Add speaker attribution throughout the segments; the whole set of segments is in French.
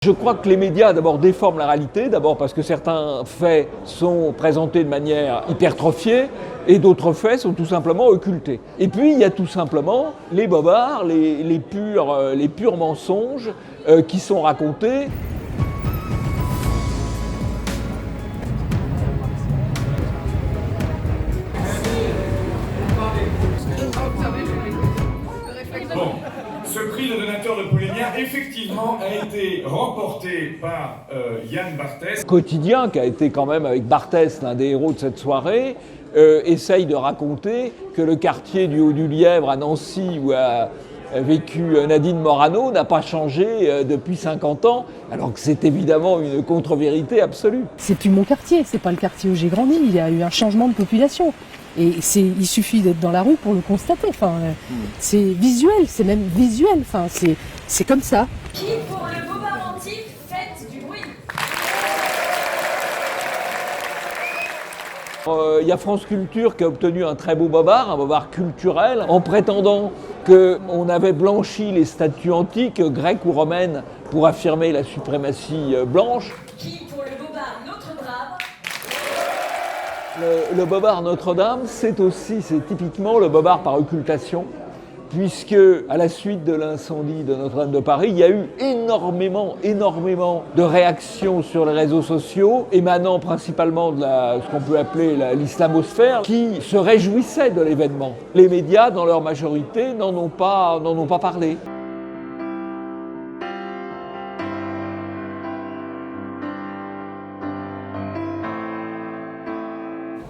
Speaker 1: Je crois que les médias d'abord déforment la réalité, d'abord parce que certains faits sont présentés de manière hypertrophiée et d'autres faits sont tout simplement occultés. Et puis il y a tout simplement les bobards, les purs mensonges qui sont racontés.
Speaker 2: Bon, ce prix de donateur de Polémia, effectivement, a été remporté par Yann Barthès.
Speaker 1: Quotidien, qui a été quand même avec Barthès l'un des héros de cette soirée, essaye de raconter que le quartier du Haut-du-Lièvre à Nancy, où a vécu Nadine Morano, n'a pas changé depuis 50 ans, alors que c'est évidemment une contre-vérité absolue.
Speaker 3: C'est plus mon quartier, c'est pas le quartier où j'ai grandi, il y a eu un changement de population. Et il suffit d'être dans la rue pour le constater. Enfin, c'est visuel, c'est même visuel. Enfin, c'est comme ça.
Speaker 4: Qui, pour le bobard antique, faites du bruit?
Speaker 1: Il y a France Culture qui a obtenu un très beau bobard, un bobard culturel, en prétendant qu'on avait blanchi les statues antiques, grecques ou romaines, pour affirmer la suprématie blanche.
Speaker 4: Qui, pour le bobard Notre-Dame?
Speaker 1: Le bobard Notre-Dame, c'est typiquement le bobard par occultation, puisque à la suite de l'incendie de Notre-Dame de Paris, il y a eu énormément de réactions sur les réseaux sociaux, émanant principalement de ce qu'on peut appeler l'islamosphère, qui se réjouissaient de l'événement. Les médias, dans leur majorité, n'en ont pas parlé.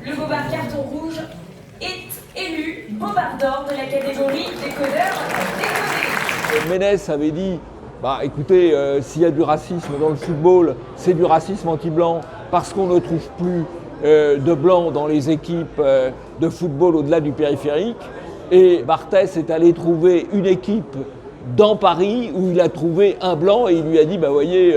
Speaker 4: Le bobard carton rouge est élu bobard d'or de la catégorie décodeur décodé.
Speaker 1: Ménès avait dit, écoutez, s'il y a du racisme dans le football, c'est du racisme anti-blanc, parce qu'on ne trouve plus de blancs dans les équipes de football au-delà du périphérique. Et Barthès est allé trouver une équipe dans Paris où il a trouvé un blanc et il lui a dit, voyez,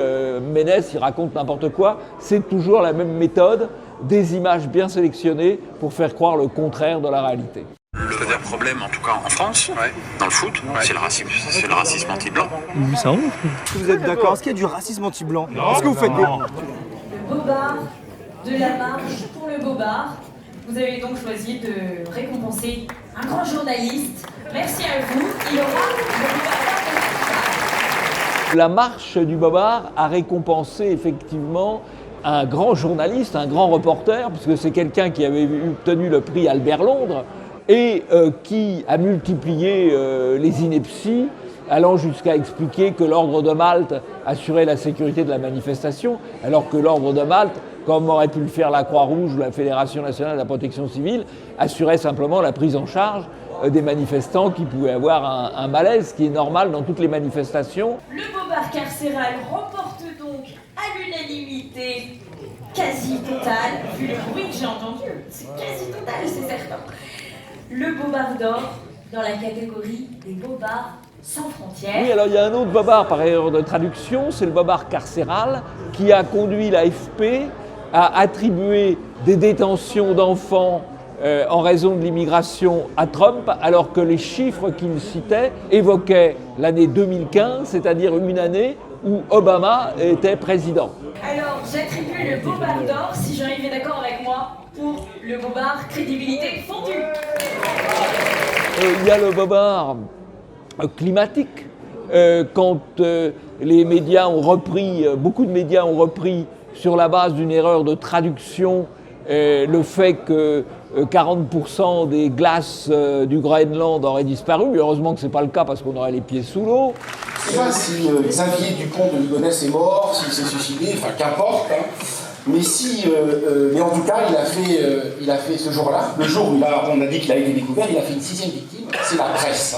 Speaker 1: Ménès, il raconte n'importe quoi, c'est toujours la même méthode, des images bien sélectionnées pour faire croire le contraire de la réalité.
Speaker 5: Le vrai problème, en tout cas en France, dans le foot, c'est le racisme anti-blanc.
Speaker 6: Ça va. Est-ce que vous êtes d'accord? Est-ce qu'il y a du racisme anti-blanc? Est-ce que vous faites des...
Speaker 4: Le bobard de la marche pour le bobard. Vous avez donc choisi de récompenser un grand journaliste. Merci à vous. Il aura le bobard de
Speaker 1: La marche du bobard a récompensé effectivement un grand journaliste, un grand reporter, puisque c'est quelqu'un qui avait obtenu le prix Albert Londres et qui a multiplié les inepties, allant jusqu'à expliquer que l'ordre de Malte assurait la sécurité de la manifestation, alors que l'ordre de Malte, comme aurait pu le faire la Croix-Rouge ou la Fédération nationale de la protection civile, assurait simplement la prise en charge des manifestants qui pouvaient avoir un malaise, qui est normal dans toutes les manifestations.
Speaker 4: Le bobard carcéral remporte donc à l'unanimité quasi totale, vu le bruit que j'ai entendu, c'est quasi total, c'est certain. Le bobard d'or dans la catégorie des bobards sans frontières.
Speaker 1: Oui, alors il y a un autre bobard par erreur de traduction, c'est le bobard carcéral qui a conduit l'AFP à attribuer des détentions d'enfants en raison de l'immigration à Trump, alors que les chiffres qu'il citait évoquaient l'année 2015, c'est-à-dire une année où Obama était président.
Speaker 4: Alors, j'attribue le bobard d'or, si Jean-Yves est d'accord avec moi, pour le bobard crédibilité fondue.
Speaker 1: Il y a le bobard climatique. Quand les médias ont repris, beaucoup de médias ont repris sur la base d'une erreur de traduction le fait que 40% des glaces du Groenland auraient disparu. Heureusement que ce n'est pas le cas parce qu'on aurait les pieds sous l'eau.
Speaker 7: Je ne sais pas si Xavier Dupont de Ligonnès est mort, s'il s'est suicidé, enfin qu'importe. Mais mais en tout cas, il a fait ce jour-là, le jour où on a dit qu'il a été découvert, il a fait une 6e victime, c'est la presse.